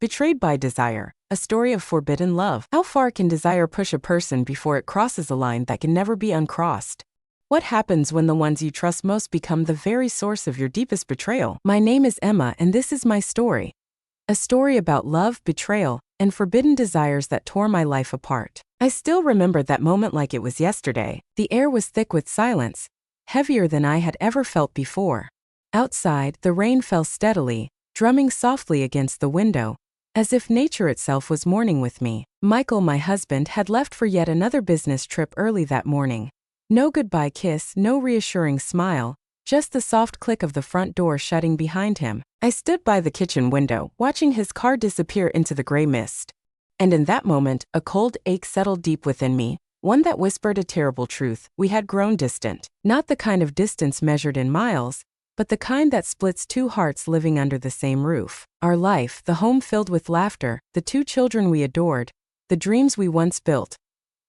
Betrayed by Desire, a story of forbidden love. How far can desire push a person before it crosses a line that can never be uncrossed? What happens when the ones you trust most become the very source of your deepest betrayal? My name is Emma, and this is my story. A story about love, betrayal, and forbidden desires that tore my life apart. I still remember that moment like it was yesterday. The air was thick with silence, heavier than I had ever felt before. Outside, the rain fell steadily, drumming softly against the window, as if nature itself was mourning with me. Michael, my husband, had left for yet another business trip early that morning. No goodbye kiss, no reassuring smile, just the soft click of the front door shutting behind him. I stood by the kitchen window, watching his car disappear into the gray mist. And in that moment, a cold ache settled deep within me, one that whispered a terrible truth. We had grown distant. Not the kind of distance measured in miles, but the kind that splits two hearts living under the same roof. Our life, the home filled with laughter, the two children we adored, the dreams we once built,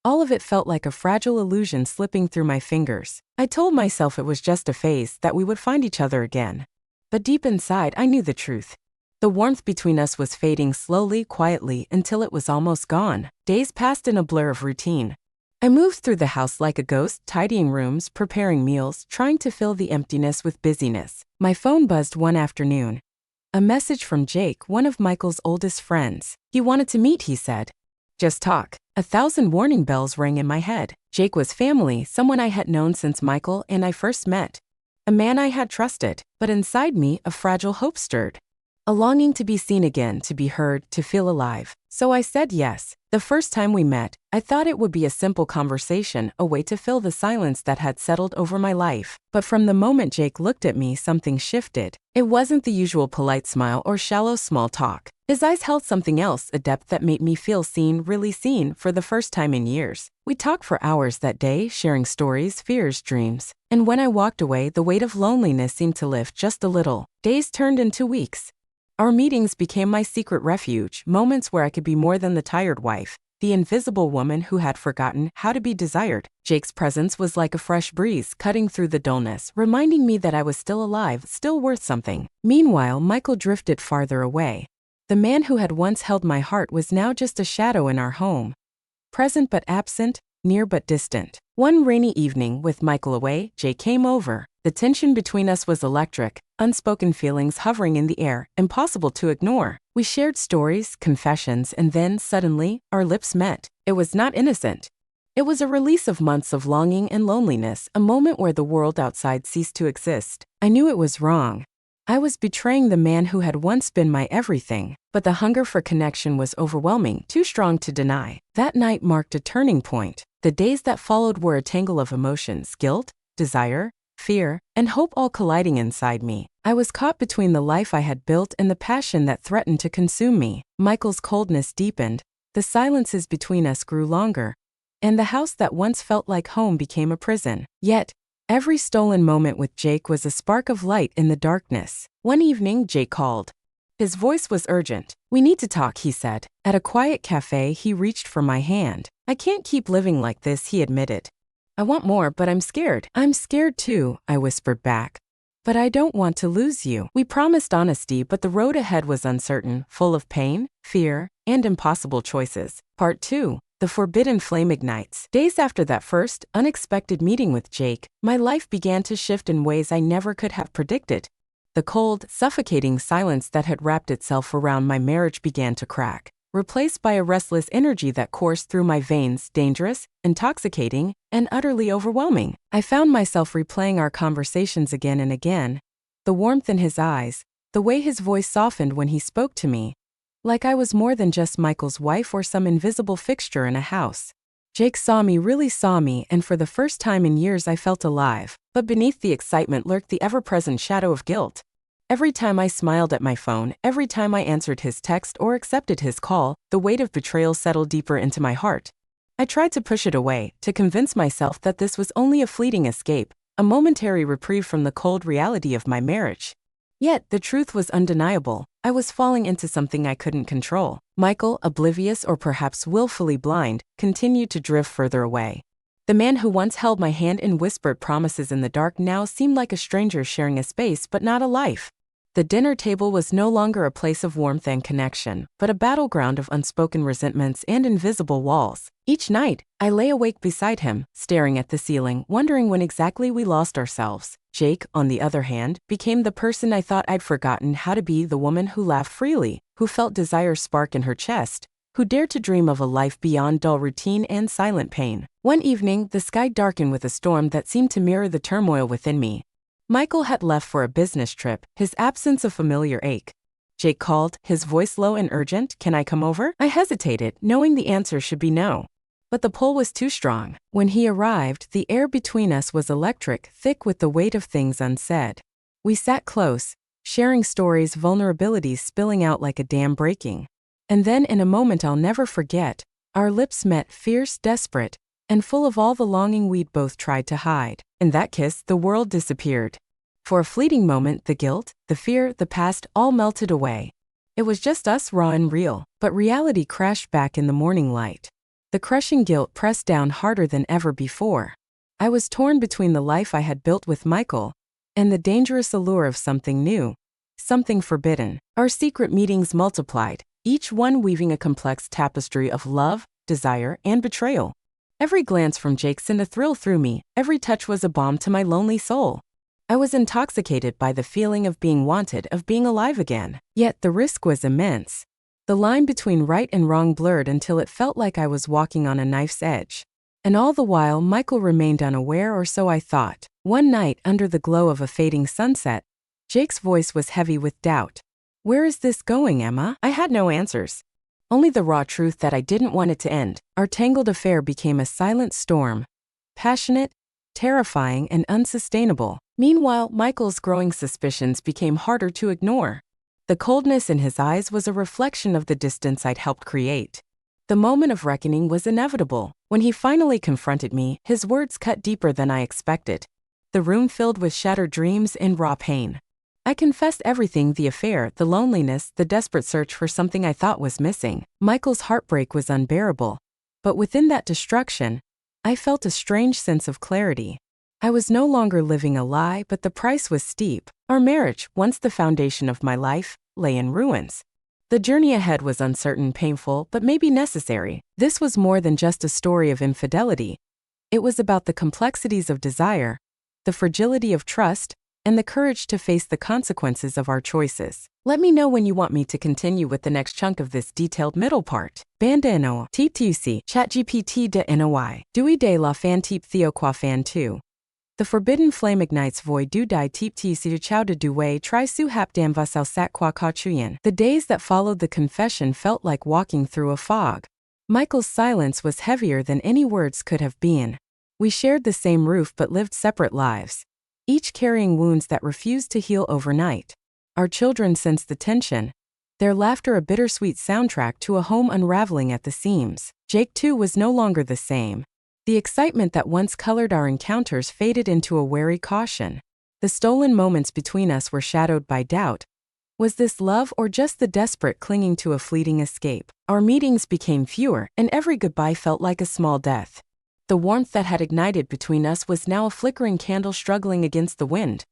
all of it felt like a fragile illusion slipping through my fingers. I told myself it was just a phase, that we would find each other again. But deep inside, I knew the truth. The warmth between us was fading slowly, quietly, until it was almost gone. Days passed in a blur of routine. I moved through the house like a ghost, tidying rooms, preparing meals, trying to fill the emptiness with busyness. My phone buzzed one afternoon. A message from Jake, one of Michael's oldest friends. He wanted to meet, he said. Just talk. 1,000 warning bells rang in my head. Jake was family, someone I had known since Michael and I first met. A man I had trusted, but inside me, a fragile hope stirred. A longing to be seen again, to be heard, to feel alive. So I said yes. The first time we met, I thought it would be a simple conversation, a way to fill the silence that had settled over my life. But from the moment Jake looked at me, something shifted. It wasn't the usual polite smile or shallow small talk. His eyes held something else, a depth that made me feel seen, really seen, for the first time in years. We talked for hours that day, sharing stories, fears, dreams. And when I walked away, the weight of loneliness seemed to lift just a little. Days turned into weeks. Our meetings became my secret refuge, moments where I could be more than the tired wife, the invisible woman who had forgotten how to be desired. Jake's presence was like a fresh breeze cutting through the dullness, reminding me that I was still alive, still worth something. Meanwhile, Michael drifted farther away. The man who had once held my heart was now just a shadow in our home. Present but absent, near but distant. One rainy evening, with Michael away, Jake came over. The tension between us was electric, unspoken feelings hovering in the air, impossible to ignore. We shared stories, confessions, and then, suddenly, our lips met. It was not innocent. It was a release of months of longing and loneliness, a moment where the world outside ceased to exist. I knew it was wrong. I was betraying the man who had once been my everything, but the hunger for connection was overwhelming, too strong to deny. That night marked a turning point. The days that followed were a tangle of emotions, guilt, desire, fear, and hope all colliding inside me. I was caught between the life I had built and the passion that threatened to consume me. Michael's coldness deepened, the silences between us grew longer, and the house that once felt like home became a prison. Yet, every stolen moment with Jake was a spark of light in the darkness. One evening, Jake called. His voice was urgent. "We need to talk," he said. At a quiet cafe, he reached for my hand. "I can't keep living like this," he admitted. "I want more, but I'm scared." "I'm scared too," I whispered back. "But I don't want to lose you." We promised honesty, but the road ahead was uncertain, full of pain, fear, and impossible choices. Part 2. The forbidden flame ignites. Days after that first, unexpected meeting with Jake, my life began to shift in ways I never could have predicted. The cold, suffocating silence that had wrapped itself around my marriage began to crack, replaced by a restless energy that coursed through my veins, dangerous, intoxicating, and utterly overwhelming. I found myself replaying our conversations again and again, the warmth in his eyes, the way his voice softened when he spoke to me, like I was more than just Michael's wife or some invisible fixture in a house. Jake saw me, really saw me, and for the first time in years I felt alive. But beneath the excitement lurked the ever-present shadow of guilt. Every time I smiled at my phone, every time I answered his text or accepted his call, the weight of betrayal settled deeper into my heart. I tried to push it away, to convince myself that this was only a fleeting escape, a momentary reprieve from the cold reality of my marriage. Yet, the truth was undeniable. I was falling into something I couldn't control. Michael, oblivious or perhaps willfully blind, continued to drift further away. The man who once held my hand and whispered promises in the dark now seemed like a stranger sharing a space but not a life. The dinner table was no longer a place of warmth and connection, but a battleground of unspoken resentments and invisible walls. Each night, I lay awake beside him, staring at the ceiling, wondering when exactly we lost ourselves. Jake, on the other hand, became the person I thought I'd forgotten how to be, the woman who laughed freely, who felt desire spark in her chest, who dared to dream of a life beyond dull routine and silent pain. One evening, the sky darkened with a storm that seemed to mirror the turmoil within me. Michael had left for a business trip, his absence a familiar ache. Jake called, his voice low and urgent. "Can I come over?" I hesitated, knowing the answer should be no. But the pull was too strong. When he arrived, the air between us was electric, thick with the weight of things unsaid. We sat close, sharing stories, vulnerabilities spilling out like a dam breaking. And then, in a moment I'll never forget, our lips met, fierce, desperate, and full of all the longing we'd both tried to hide. In that kiss, the world disappeared. For a fleeting moment, the guilt, the fear, the past all melted away. It was just us, raw and real. But reality crashed back in the morning light. The crushing guilt pressed down harder than ever before. I was torn between the life I had built with Michael and the dangerous allure of something new, something forbidden. Our secret meetings multiplied, each one weaving a complex tapestry of love, desire, and betrayal. Every glance from Jake sent a thrill through me, every touch was a balm to my lonely soul. I was intoxicated by the feeling of being wanted, of being alive again. Yet the risk was immense. The line between right and wrong blurred until it felt like I was walking on a knife's edge. And all the while, Michael remained unaware, or so I thought. One night, under the glow of a fading sunset, Jake's voice was heavy with doubt. "Where is this going, Emma?" I had no answers. Only the raw truth that I didn't want it to end. Our tangled affair became a silent storm. Passionate, terrifying, and unsustainable. Meanwhile, Michael's growing suspicions became harder to ignore. The coldness in his eyes was a reflection of the distance I'd helped create. The moment of reckoning was inevitable. When he finally confronted me, his words cut deeper than I expected. The room filled with shattered dreams and raw pain. I confessed everything: the affair, the loneliness, the desperate search for something I thought was missing. Michael's heartbreak was unbearable. But within that destruction, I felt a strange sense of clarity. I was no longer living a lie, but the price was steep. Our marriage, once the foundation of my life, lay in ruins. The journey ahead was uncertain, painful, but maybe necessary. This was more than just a story of infidelity. It was about the complexities of desire, the fragility of trust, and the courage to face the consequences of our choices. Let me know when you want me to continue with the next chunk of this detailed middle part. Banda no TTC ChatGPT de NOI Dewey de la fan type Theo qua fan 2. The forbidden flame ignites void du die type TC chow de douay tri su hap dam vasal sat qua ka chuyen. The days that followed the confession felt like walking through a fog. Michael's silence was heavier than any words could have been. We shared the same roof but lived separate lives, each carrying wounds that refused to heal overnight. Our children sensed the tension, their laughter a bittersweet soundtrack to a home unraveling at the seams. Jake, too, was no longer the same. The excitement that once colored our encounters faded into a wary caution. The stolen moments between us were shadowed by doubt. Was this love or just the desperate clinging to a fleeting escape? Our meetings became fewer, and every goodbye felt like a small death. The warmth that had ignited between us was now a flickering candle struggling against the wind.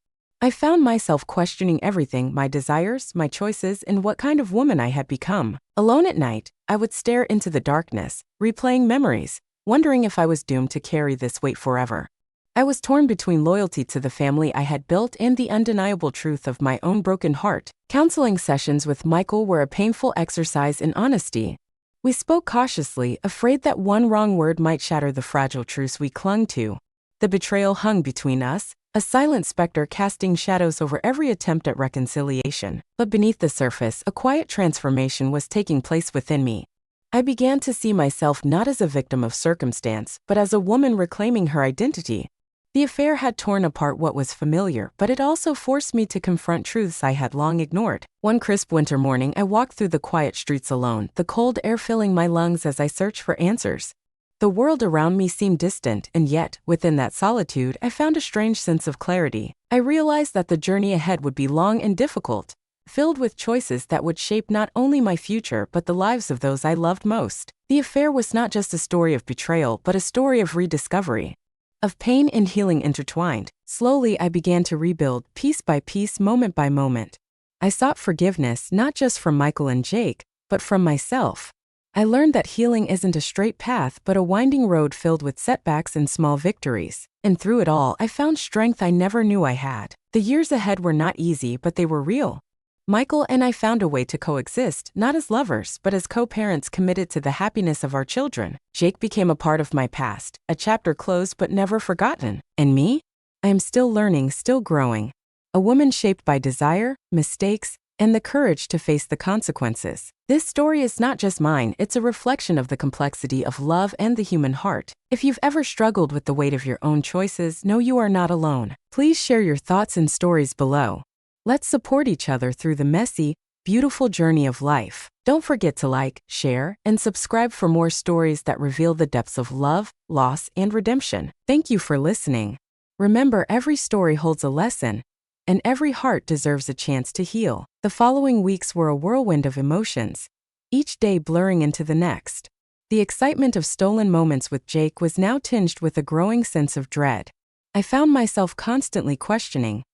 I found myself questioning everything: my desires, my choices, and what kind of woman I had become. Alone at night, I would stare into the darkness, replaying memories, wondering if I was doomed to carry this weight forever. I was torn between loyalty to the family I had built and the undeniable truth of my own broken heart. Counseling sessions with Michael were a painful exercise in honesty. We spoke cautiously, afraid that one wrong word might shatter the fragile truths we clung to. The betrayal hung between us, a silent specter casting shadows over every attempt at reconciliation. But beneath the surface, a quiet transformation was taking place within me. I began to see myself not as a victim of circumstance, but as a woman reclaiming her identity. The affair had torn apart what was familiar, but it also forced me to confront truths I had long ignored. One crisp winter morning, I walked through the quiet streets alone, the cold air filling my lungs as I searched for answers. The world around me seemed distant, and yet, within that solitude, I found a strange sense of clarity. I realized that the journey ahead would be long and difficult, filled with choices that would shape not only my future but the lives of those I loved most. The affair was not just a story of betrayal, but a story of rediscovery, of pain and healing intertwined. Slowly, I began to rebuild, piece by piece, moment by moment. I sought forgiveness not just from Michael and Jake, but from myself. I learned that healing isn't a straight path but a winding road filled with setbacks and small victories. And through it all, I found strength I never knew I had. The years ahead were not easy, but they were real. Michael and I found a way to coexist, not as lovers, but as co-parents committed to the happiness of our children. Jake became a part of my past, a chapter closed but never forgotten. And me? I am still learning, still growing. A woman shaped by desire, mistakes, and the courage to face the consequences. This story is not just mine, it's a reflection of the complexity of love and the human heart. If you've ever struggled with the weight of your own choices, know you are not alone. Please share your thoughts and stories below. Let's support each other through the messy, beautiful journey of life. Don't forget to like, share, and subscribe for more stories that reveal the depths of love, loss, and redemption. Thank you for listening. Remember, every story holds a lesson, and every heart deserves a chance to heal. The following weeks were a whirlwind of emotions, each day blurring into the next. The excitement of stolen moments with Jake was now tinged with a growing sense of dread. I found myself constantly questioning,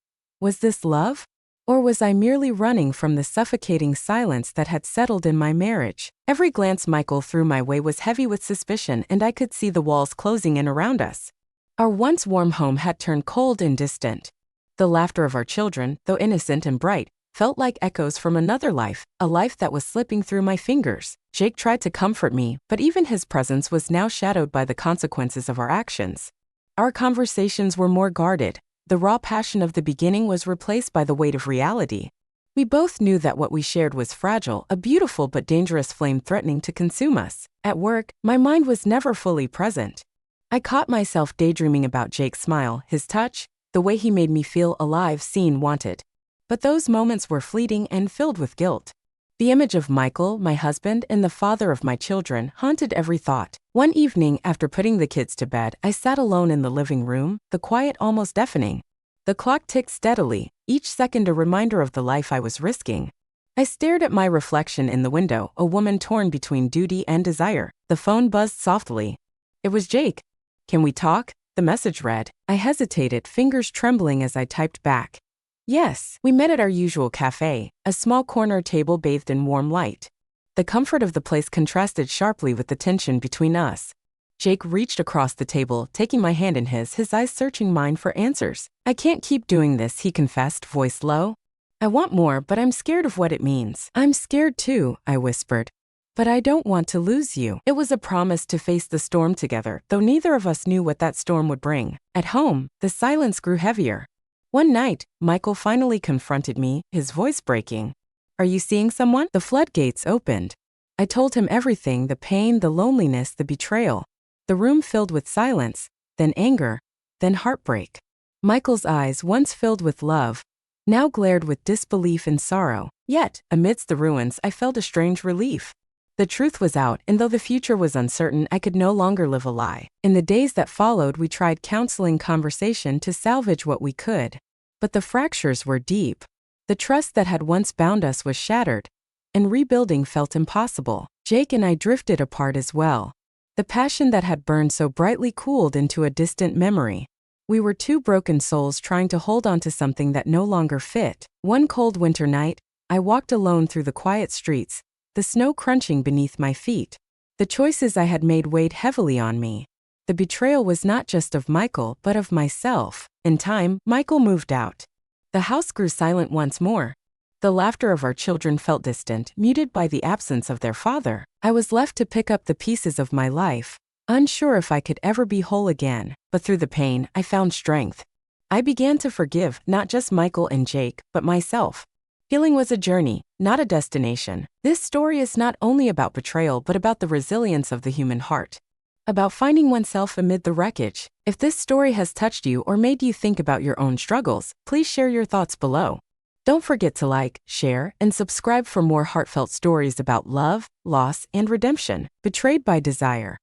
was this love? Or was I merely running from the suffocating silence that had settled in my marriage? Every glance Michael threw my way was heavy with suspicion, and I could see the walls closing in around us. Our once warm home had turned cold and distant. The laughter of our children, though innocent and bright, felt like echoes from another life, a life that was slipping through my fingers. Jake tried to comfort me, but even his presence was now shadowed by the consequences of our actions. Our conversations were more guarded. The raw passion of the beginning was replaced by the weight of reality. We both knew that what we shared was fragile, a beautiful but dangerous flame threatening to consume us. At work, my mind was never fully present. I caught myself daydreaming about Jake's smile, his touch, the way he made me feel alive, seen, wanted. But those moments were fleeting and filled with guilt. The image of Michael, my husband, and the father of my children haunted every thought. One evening, after putting the kids to bed, I sat alone in the living room, the quiet almost deafening. The clock ticked steadily, each second a reminder of the life I was risking. I stared at my reflection in the window, a woman torn between duty and desire. The phone buzzed softly. It was Jake. "Can we talk?" the message read. I hesitated, fingers trembling as I typed back. Yes, we met at our usual cafe, a small corner table bathed in warm light. The comfort of the place contrasted sharply with the tension between us. Jake reached across the table, taking my hand in his eyes searching mine for answers. "I can't keep doing this," he confessed, voice low. "I want more, but I'm scared of what it means." "I'm scared too," I whispered. "But I don't want to lose you." It was a promise to face the storm together, though neither of us knew what that storm would bring. At home, the silence grew heavier. One night, Michael finally confronted me, his voice breaking. "Are you seeing someone?" The floodgates opened. I told him everything, the pain, the loneliness, the betrayal. The room filled with silence, then anger, then heartbreak. Michael's eyes, once filled with love, now glared with disbelief and sorrow. Yet, amidst the ruins, I felt a strange relief. The truth was out, and though the future was uncertain, I could no longer live a lie. In the days that followed, we tried counseling, conversation to salvage what we could. But the fractures were deep. The trust that had once bound us was shattered, and rebuilding felt impossible. Jake and I drifted apart as well. The passion that had burned so brightly cooled into a distant memory. We were two broken souls trying to hold on to something that no longer fit. One cold winter night, I walked alone through the quiet streets, the snow crunching beneath my feet. The choices I had made weighed heavily on me. The betrayal was not just of Michael, but of myself. In time, Michael moved out. The house grew silent once more. The laughter of our children felt distant, muted by the absence of their father. I was left to pick up the pieces of my life, unsure if I could ever be whole again. But through the pain, I found strength. I began to forgive, not just Michael and Jake, but myself. Healing was a journey, not a destination. This story is not only about betrayal, but about the resilience of the human heart. About finding oneself amid the wreckage. If this story has touched you or made you think about your own struggles, please share your thoughts below. Don't forget to like, share, and subscribe for more heartfelt stories about love, loss, and redemption. Betrayed by Desire.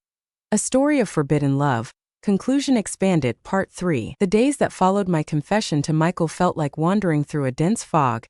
A Story of Forbidden Love. Conclusion Expanded, Part 3. The days that followed my confession to Michael felt like wandering through a dense fog.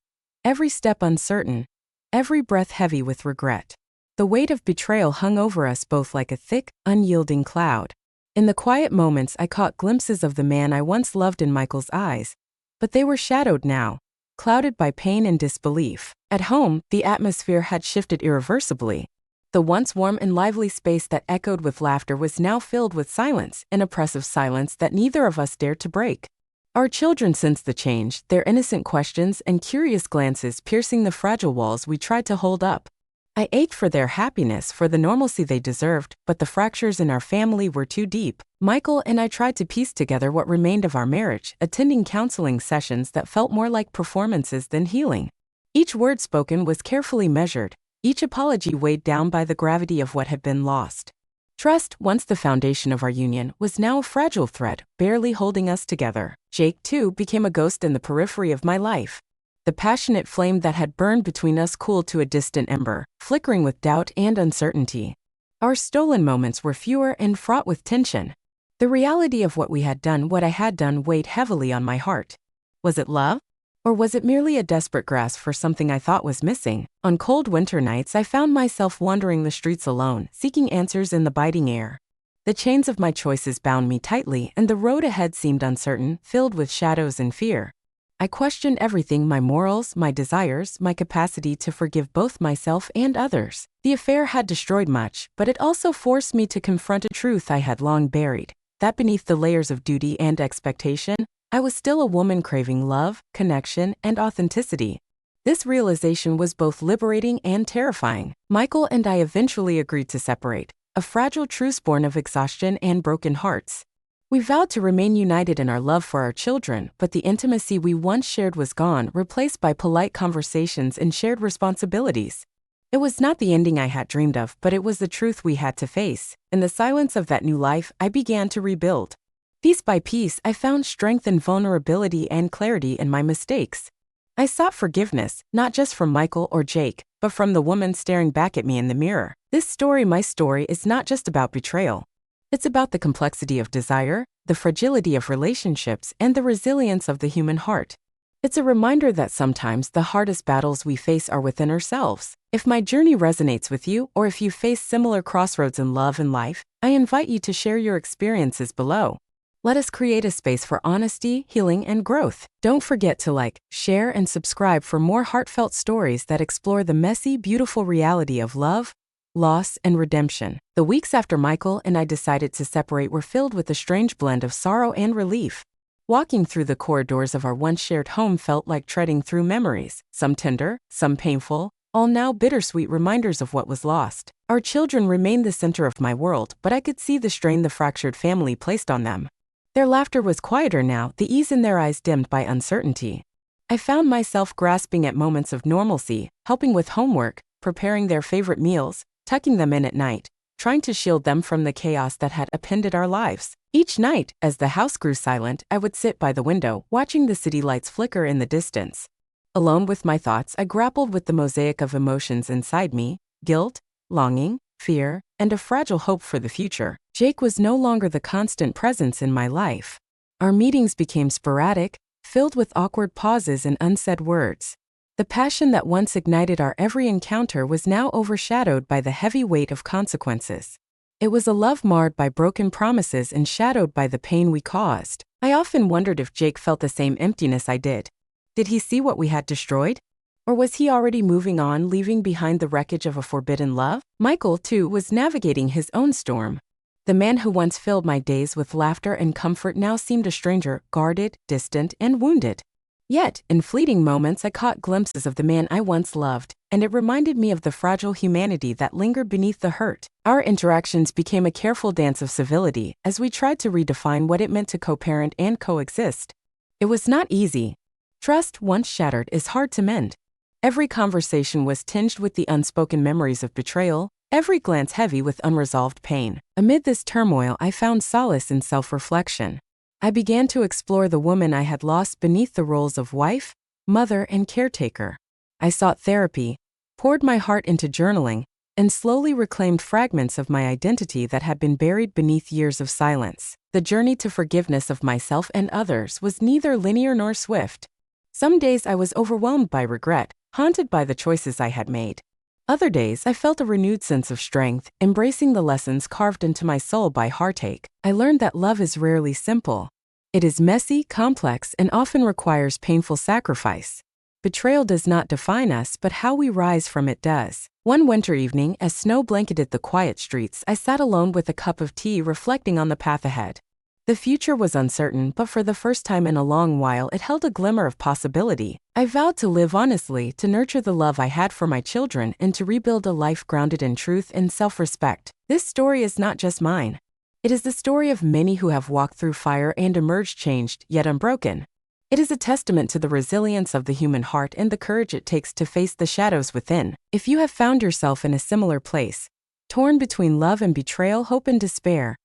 Every step uncertain, every breath heavy with regret. The weight of betrayal hung over us both like a thick, unyielding cloud. In the quiet moments, I caught glimpses of the man I once loved in Michael's eyes, but they were shadowed now. clouded by pain and disbelief. At home, the atmosphere had shifted irreversibly. The once warm and lively space that echoed with laughter was now filled with silence, an oppressive silence that neither of us dared to break. Our children sensed the change, their innocent questions and curious glances piercing the fragile walls we tried to hold up. I ached for their happiness, for the normalcy they deserved, but the fractures in our family were too deep. Michael and I tried to piece together what remained of our marriage, attending counseling sessions that felt more like performances than healing. Each word spoken was carefully measured, each apology weighed down by the gravity of what had been lost. Trust, once the foundation of our union, was now a fragile thread, barely holding us together. Jake, too, became a ghost in the periphery of my life. The passionate flame that had burned between us cooled to a distant ember, flickering with doubt and uncertainty. Our stolen moments were fewer and fraught with tension. The reality of what we had done, what I had done, weighed heavily on my heart. Was it love? Or was it merely a desperate grasp for something I thought was missing? On cold winter nights, I found myself wandering the streets alone, seeking answers in the biting air. The chains of my choices bound me tightly, and the road ahead seemed uncertain, filled with shadows and fear. I questioned everything: my morals, my desires, my capacity to forgive both myself and others. The affair had destroyed much, but it also forced me to confront a truth I had long buried, that beneath the layers of duty and expectation, I was still a woman craving love, connection, and authenticity. This realization was both liberating and terrifying. Michael and I eventually agreed to separate, a fragile truce born of exhaustion and broken hearts. We vowed to remain united in our love for our children, but the intimacy we once shared was gone, replaced by polite conversations and shared responsibilities. It was not the ending I had dreamed of, but it was the truth we had to face. In the silence of that new life, I began to rebuild. Piece by piece, I found strength in vulnerability and clarity in my mistakes. I sought forgiveness, not just from Michael or Jake, but from the woman staring back at me in the mirror. This story, my story, is not just about betrayal. It's about the complexity of desire, the fragility of relationships, and the resilience of the human heart. It's a reminder that sometimes the hardest battles we face are within ourselves. If my journey resonates with you, or if you face similar crossroads in love and life, I invite you to share your experiences below. Let us create a space for honesty, healing, and growth. Don't forget to like, share, and subscribe for more heartfelt stories that explore the messy, beautiful reality of love, loss, and redemption. The weeks after Michael and I decided to separate were filled with a strange blend of sorrow and relief. Walking through the corridors of our once shared home felt like treading through memories, some tender, some painful, all now bittersweet reminders of what was lost. Our children remained the center of my world, but I could see the strain the fractured family placed on them. Their laughter was quieter now, the ease in their eyes dimmed by uncertainty. I found myself grasping at moments of normalcy, helping with homework, preparing their favorite meals, tucking them in at night, trying to shield them from the chaos that had upended our lives. Each night, as the house grew silent, I would sit by the window, watching the city lights flicker in the distance. Alone with my thoughts, I grappled with the mosaic of emotions inside me: guilt, longing, fear, and a fragile hope for the future. Jake was no longer the constant presence in my life. Our meetings became sporadic, filled with awkward pauses and unsaid words. The passion that once ignited our every encounter was now overshadowed by the heavy weight of consequences. It was a love marred by broken promises and shadowed by the pain we caused. I often wondered if Jake felt the same emptiness I did. Did he see what we had destroyed? Or was he already moving on, leaving behind the wreckage of a forbidden love? Michael, too, was navigating his own storm. The man who once filled my days with laughter and comfort now seemed a stranger, guarded, distant, and wounded. Yet, in fleeting moments, I caught glimpses of the man I once loved, and it reminded me of the fragile humanity that lingered beneath the hurt. Our interactions became a careful dance of civility as we tried to redefine what it meant to co-parent and coexist. It was not easy. Trust, once shattered, is hard to mend. Every conversation was tinged with the unspoken memories of betrayal, every glance heavy with unresolved pain. Amid this turmoil, I found solace in self-reflection. I began to explore the woman I had lost beneath the roles of wife, mother, and caretaker. I sought therapy, poured my heart into journaling, and slowly reclaimed fragments of my identity that had been buried beneath years of silence. The journey to forgiveness of myself and others was neither linear nor swift. Some days I was overwhelmed by regret, haunted by the choices I had made. Other days I felt a renewed sense of strength, embracing the lessons carved into my soul by heartache. I learned that love is rarely simple. It is messy, complex, and often requires painful sacrifice. Betrayal does not define us, but how we rise from it does. One winter evening, as snow blanketed the quiet streets, I sat alone with a cup of tea reflecting on the path ahead. The future was uncertain, but for the first time in a long while it held a glimmer of possibility. I vowed to live honestly, to nurture the love I had for my children, and to rebuild a life grounded in truth and self-respect. This story is not just mine. It is the story of many who have walked through fire and emerged changed, yet unbroken. It is a testament to the resilience of the human heart and the courage it takes to face the shadows within. If you have found yourself in a similar place, torn between love and betrayal, hope and despair,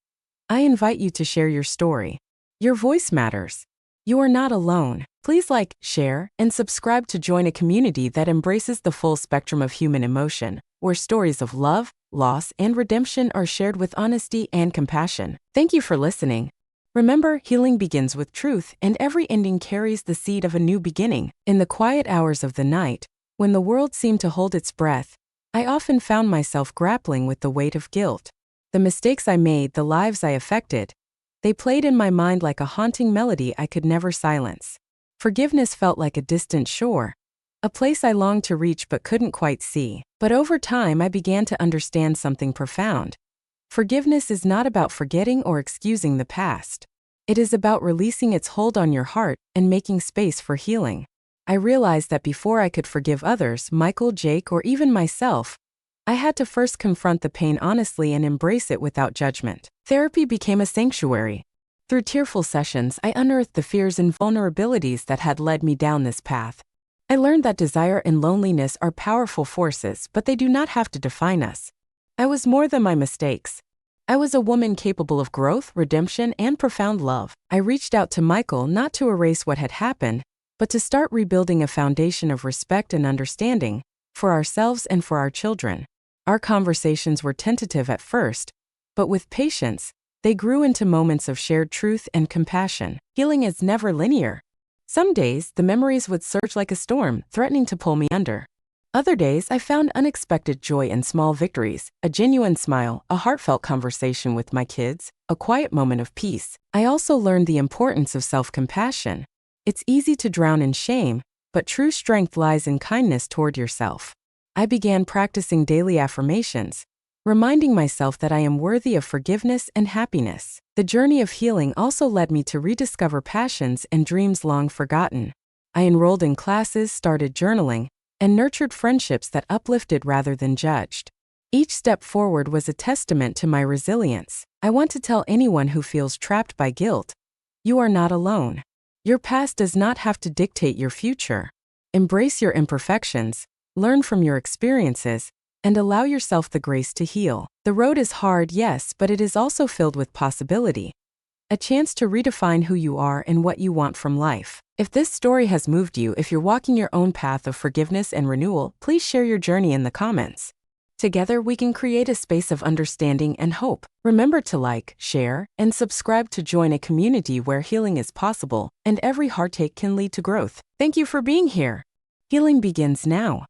I invite you to share your story. Your voice matters. You are not alone. Please like, share, and subscribe to join a community that embraces the full spectrum of human emotion, where stories of love, loss, and redemption are shared with honesty and compassion. Thank you for listening. Remember, healing begins with truth, and every ending carries the seed of a new beginning. In the quiet hours of the night, when the world seemed to hold its breath, I often found myself grappling with the weight of guilt. The mistakes I made, the lives I affected, they played in my mind like a haunting melody I could never silence. Forgiveness felt like a distant shore, a place I longed to reach but couldn't quite see. But over time I began to understand something profound. Forgiveness is not about forgetting or excusing the past. It is about releasing its hold on your heart and making space for healing. I realized that before I could forgive others, Michael, Jake, or even myself, I had to first confront the pain honestly and embrace it without judgment. Therapy became a sanctuary. Through tearful sessions, I unearthed the fears and vulnerabilities that had led me down this path. I learned that desire and loneliness are powerful forces, but they do not have to define us. I was more than my mistakes. I was a woman capable of growth, redemption, and profound love. I reached out to Michael not to erase what had happened, but to start rebuilding a foundation of respect and understanding for ourselves and for our children. Our conversations were tentative at first, but with patience, they grew into moments of shared truth and compassion. Healing is never linear. Some days, the memories would surge like a storm, threatening to pull me under. Other days, I found unexpected joy in small victories, a genuine smile, a heartfelt conversation with my kids, a quiet moment of peace. I also learned the importance of self-compassion. It's easy to drown in shame, but true strength lies in kindness toward yourself. I began practicing daily affirmations, reminding myself that I am worthy of forgiveness and happiness. The journey of healing also led me to rediscover passions and dreams long forgotten. I enrolled in classes, started journaling, and nurtured friendships that uplifted rather than judged. Each step forward was a testament to my resilience. I want to tell anyone who feels trapped by guilt, you are not alone. Your past does not have to dictate your future. Embrace your imperfections, learn from your experiences, and allow yourself the grace to heal. The road is hard, yes, but it is also filled with possibility. A chance to redefine who you are and what you want from life. If this story has moved you, if you're walking your own path of forgiveness and renewal, please share your journey in the comments. Together, we can create a space of understanding and hope. Remember to like, share, and subscribe to join a community where healing is possible and every heartache can lead to growth. Thank you for being here. Healing begins now.